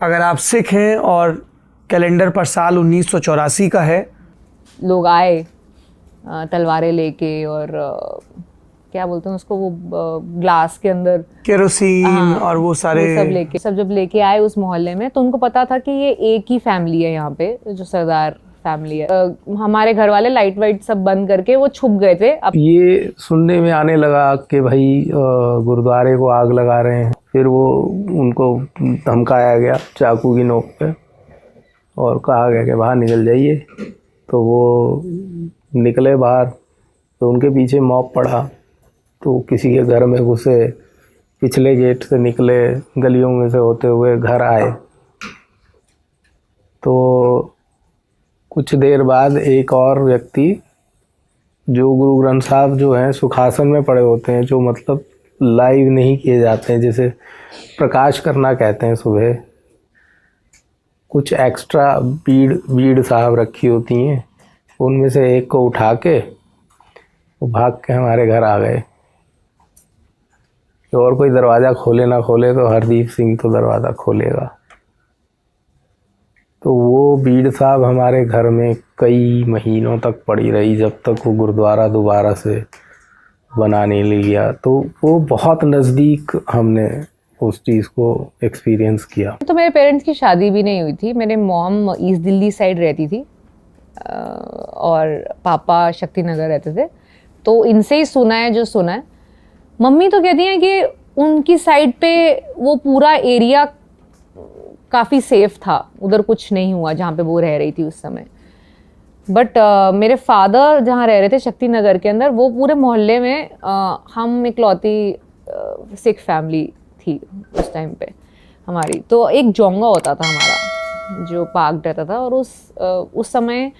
अगर आप सिख हैं और कैलेंडर पर साल 1984 का है, लोग आए तलवारें लेके और क्या बोलते हैं उसको, वो ग्लास के अंदर केरोसिन और वो सारे सब जब लेके आए उस मोहल्ले में, तो उनको पता था कि ये एक ही फैमिली है यहाँ पे, जो सरदार फैमिली है। हमारे घर वाले लाइट वाइट सब बंद करके वो छुप गए थे। अब ये सुनने में आने लगा कि भाई गुरुद्वारे को आग लगा रहे हैं। फिर वो उनको धमकाया गया चाकू की नोक पे और कहा गया कि बाहर निकल जाइए। तो वो निकले बाहर, तो उनके पीछे मॉब पड़ा, तो किसी के घर में घुसे, पिछले गेट से निकले, गलियों में से होते हुए घर आए। तो कुछ देर बाद एक और व्यक्ति, जो गुरु ग्रंथ साहब जो हैं सुखासन में पड़े होते हैं, जो मतलब लाइव नहीं किए जाते हैं, जिसे प्रकाश करना कहते हैं, सुबह कुछ एक्स्ट्रा बीड़ साहब रखी होती हैं, उनमें से एक को उठा के वो भाग के हमारे घर आ गए। तो और कोई दरवाज़ा खोले ना खोले तो हरदीप सिंह तो दरवाज़ा खोलेगा। तो वो बीड़ साहब हमारे घर में कई महीनों तक पड़ी रही, जब तक वो गुरुद्वारा दोबारा से बना नहीं लिया। तो वो बहुत नज़दीक हमने उस चीज़ को एक्सपीरियंस किया। तो मेरे पेरेंट्स की शादी भी नहीं हुई थी। मेरे मॉम ईस्ट दिल्ली साइड रहती थी और पापा शक्ति नगर रहते थे। तो इनसे ही सुना है जो सुना है। मम्मी तो कहती हैं कि उनकी साइड पे वो पूरा एरिया काफ़ी सेफ था, उधर कुछ नहीं हुआ जहाँ पे वो रह रही थी उस समय। बट मेरे फादर जहाँ रह रहे थे शक्ति नगर के अंदर, वो पूरे मोहल्ले में हम इकलौती सिख फैमिली थी उस टाइम पे हमारी। तो एक जोंगा होता था हमारा जो पार्क रहता था, और उस समय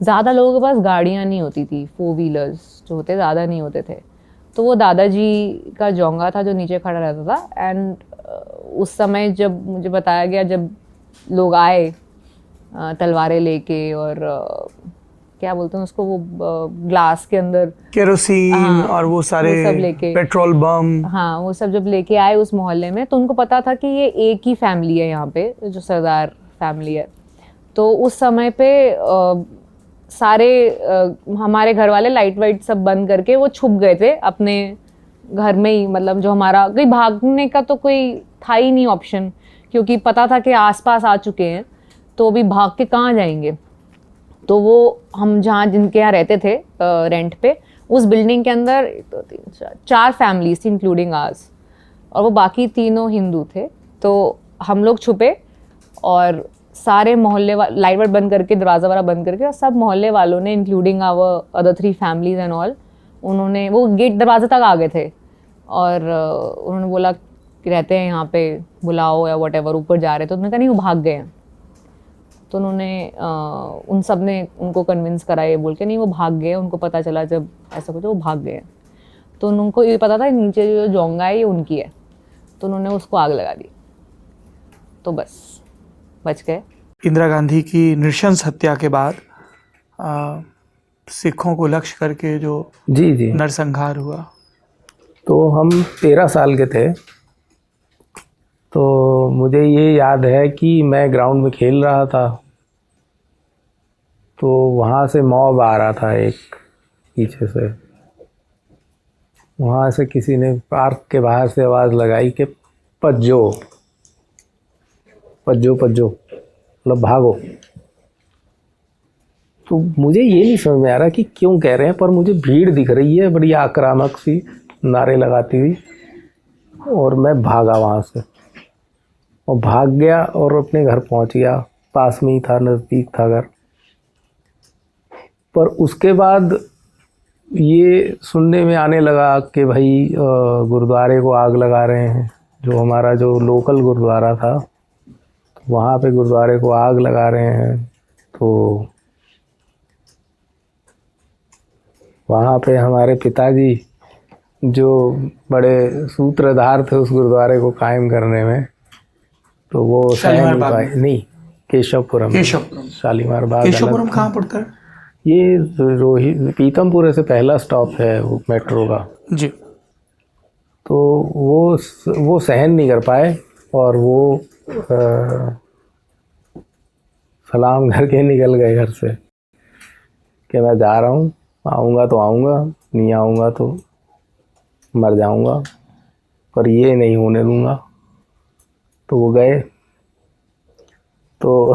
ज़्यादा लोगों के पास गाड़ियाँ नहीं होती थी, 4 व्हीलर्स जो होते ज़्यादा नहीं होते थे। तो वो दादाजी का जोंगा था जो नीचे खड़ा रहता था। एंड उस समय जब मुझे बताया गया, जब लोग आए तलवारें लेके और क्या बोलते हैं उसको, वो ग्लास के अंदर केरोसिन और वो सारे सब लेके, पेट्रोल बम, हाँ वो सब जब लेके आए उस मोहल्ले में, तो उनको पता था कि ये एक ही फैमिली है यहाँ पे, जो सरदार फैमिली है। तो उस समय पे सारे हमारे घर वाले लाइट वाइट सब बंद करके वो छुप गए थे अपने घर में ही। मतलब जो हमारा, कहीं भागने का तो कोई था ही नहीं ऑप्शन, क्योंकि पता था कि आसपास आ चुके हैं, तो अभी भाग के कहाँ जाएंगे। तो वो हम जहाँ जिनके यहाँ रहते थे रेंट पे, उस बिल्डिंग के अंदर 1 2 3 4 फैमिलीज थी इंक्लूडिंग आवर्स, और वो बाकी तीनों हिंदू थे। तो हम लोग छुपे और सारे मोहल्ले वाले लाइट वाइट बंद करके, दरवाज़ा वाला बंद करके, और सब मोहल्ले वालों ने including our other 3 families and all, उन्होंने वो गेट दरवाजे तक आ गए थे और उन्होंने बोला कि रहते हैं यहाँ पे, बुलाओ या वट एवर, ऊपर जा रहे। तो उन्होंने कहा नहीं वो भाग गए हैं। तो उन्होंने उन सब ने उनको कन्विंस करा ये बोल के नहीं वो भाग गए, उनको पता चला जब ऐसा कुछ वो भाग गए। तो उनको ये पता था नीचे जो जोंगा है ये उनकी है, तो उन्होंने उसको आग लगा दी। तो बस बच गए। इंदिरा गांधी की नृशंस हत्या के बाद सिखों को लक्ष्य करके जो जी नरसंहार हुआ, तो हम 13 साल के थे। तो मुझे ये याद है कि मैं ग्राउंड में खेल रहा था, तो वहाँ से मॉब आ रहा था एक पीछे से। वहाँ से किसी ने पार्क के बाहर से आवाज़ लगाई कि पज्जो पज्जो पज्जो, मतलब भागो। तो मुझे ये नहीं समझ में आ रहा कि क्यों कह रहे हैं, पर मुझे भीड़ दिख रही है बड़ी आक्रामक सी, नारे लगाती हुई, और मैं भागा वहाँ से और भाग गया और अपने घर पहुँच गया। पास में ही था, नज़दीक था घर। पर उसके बाद ये सुनने में आने लगा कि भाई गुरुद्वारे को आग लगा रहे हैं। जो हमारा जो लोकल गुरुद्वारा था, वहाँ पे गुरुद्वारे को आग लगा रहे हैं। तो वहाँ पे हमारे पिताजी जो बड़े सूत्रधार थे उस गुरुद्वारे को कायम करने में, तो वो सह नहीं पाए। नहीं, केशवपुरम शालीमार बाग। केशवपुरम कहाँ पड़ता है? ये पीतमपुरे से पहला स्टॉप है वो मेट्रो का जी। तो वो सहन नहीं कर पाए और वो सलाम करके निकल गए घर से कि मैं जा रहा हूँ, आऊँगा तो आऊँगा, नहीं आऊँगा तो मर जाऊँगा, पर ये नहीं होने दूँगा। तो वो गए। तो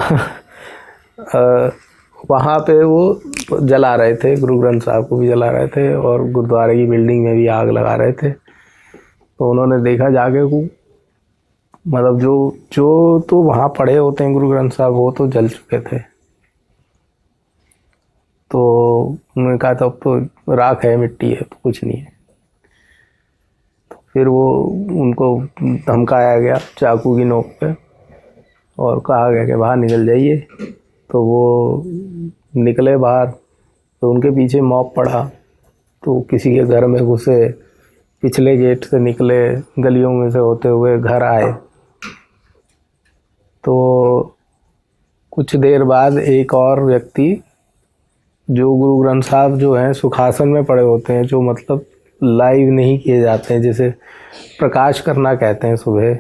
वहाँ पे वो जला रहे थे, गुरु ग्रंथ साहब को भी जला रहे थे और गुरुद्वारे की बिल्डिंग में भी आग लगा रहे थे। तो उन्होंने देखा जाके को मतलब जो तो वहाँ पढ़े होते हैं गुरु ग्रंथ साहब, वो तो जल चुके थे। तो उन्होंने कहा था अब तो राख है, मिट्टी है, तो कुछ नहीं है। तो फिर वो उनको धमकाया गया चाकू की नोक पे और कहा गया कि बाहर निकल जाइए। तो वो निकले बाहर, तो उनके पीछे मॉब पड़ा। तो किसी के घर में घुसे, पिछले गेट से निकले, गलियों में से होते हुए घर आए। तो कुछ देर बाद एक और व्यक्ति, जो गुरु ग्रंथ साहब जो हैं सुखासन में पड़े होते हैं, जो मतलब लाइव नहीं किए जाते हैं, जिसे प्रकाश करना कहते हैं, सुबह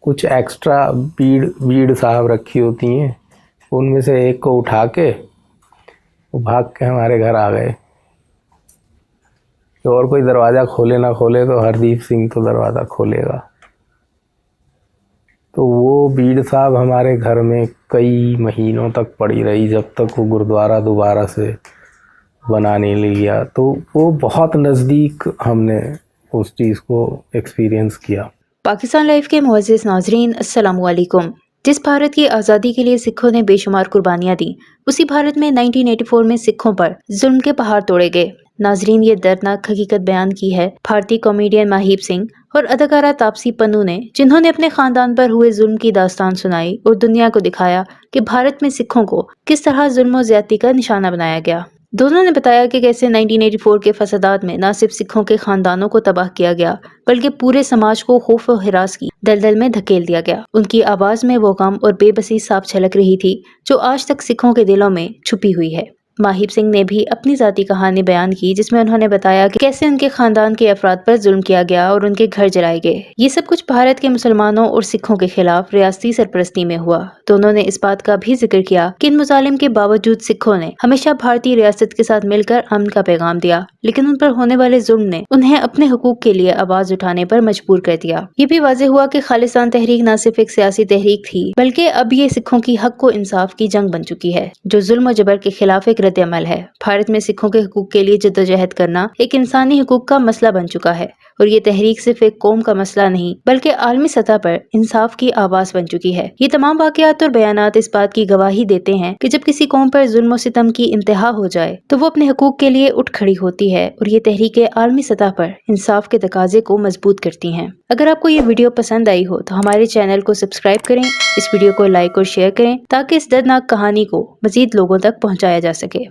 कुछ एक्स्ट्रा बीड़ साहब रखी होती हैं, उनमें से एक को उठा के वो भाग के हमारे घर आ गए। तो और कोई दरवाज़ा खोले ना खोले तो हरदीप सिंह तो दरवाज़ा खोलेगा। तो वो बीड़ साहब हमारे घर में कई महीनों तक पड़ी रही, जब तक वो गुरुद्वारा दोबारा से बना नहीं लिया। तो वो बहुत नज़दीक हमने उस चीज़ को एक्सपीरियंस किया। पाकिस्तान लाइव के मुअज़्ज़िज़ नाज़रीन, अस्सलामु अलैकुम। जिस भारत की आज़ादी के लिए सिखों ने बेशुमार कुर्बानियाँ दी, उसी भारत में 1984 में सिखों पर जुल्म के पहाड़ तोड़े गए। नाजरीन, ये दर्दनाक हकीकत बयान की है भारतीय कॉमेडियन माहिब सिंह और अदाकारा तापसी पन्नू ने, जिन्होंने अपने खानदान पर हुए जुल्म की दास्तान सुनाई और दुनिया को दिखाया कि भारत में सिखों को किस तरह जुल्म और ज्यादती का निशाना बनाया गया। दोनों ने बताया कि कैसे 1984 के फसादात में न सिर्फ सिखों के खानदानों को तबाह किया गया, बल्कि पूरे समाज को खौफ और हिरास की दलदल में धकेल दिया गया। उनकी आवाज में वो गम और बेबसी साफ झलक रही थी जो आज तक सिखों के दिलों में छुपी हुई है। माहिब सिंह ने भी अपनी जाती कहानी बयान की, जिसमें उन्होंने बताया कि कैसे उनके खानदान के अफराद पर जुल्म किया गया और उनके घर जलाए गए। ये सब कुछ भारत के मुसलमानों और सिखों के खिलाफ रियासती सरपरस्ती में हुआ। दोनों ने इस बात का भी जिक्र किया कि इन मुजालिम के बावजूद सिखों ने हमेशा भारतीय रियासत के साथ मिलकर अमन का पैगाम दिया, लेकिन उन पर होने वाले जुल्म ने उन्हें अपने हुकूक के लिए आवाज उठाने पर मजबूर कर दिया। ये भी वाज़ेह हुआ कि खालिस्तान तहरीक न सिर्फ एक सियासी तहरीक थी, बल्कि अब ये सिखों की हक को इंसाफ की जंग बन चुकी है, जो जुल्म और जबर के खिलाफ एक रद्द अमल है। भारत में सिखों के हुकूक के लिए जद्दोजहद करना एक इंसानी हुकूक का मसला बन चुका है और ये तहरीक सिर्फ एक कौम का मसला नहीं, बल्कि आलमी सतह पर इंसाफ की आवाज बन चुकी है। ये तमाम वाक़यात और बयानात इस बात की गवाही देते हैं कि जब किसी कौम पर जुल्म और सितम की इंतहा हो जाए तो वो अपने हुकूक के लिए उठ खड़ी होती है और ये तहरीकें आलमी सतह पर इंसाफ के तकाजे को मजबूत करती हैं। अगर आपको ये वीडियो पसंद आई हो तो हमारे चैनल को सब्सक्राइब करें, इस वीडियो को लाइक और शेयर करें ताकि इस दर्दनाक कहानी को मजीद लोगों तक पहुँचाया जा सके।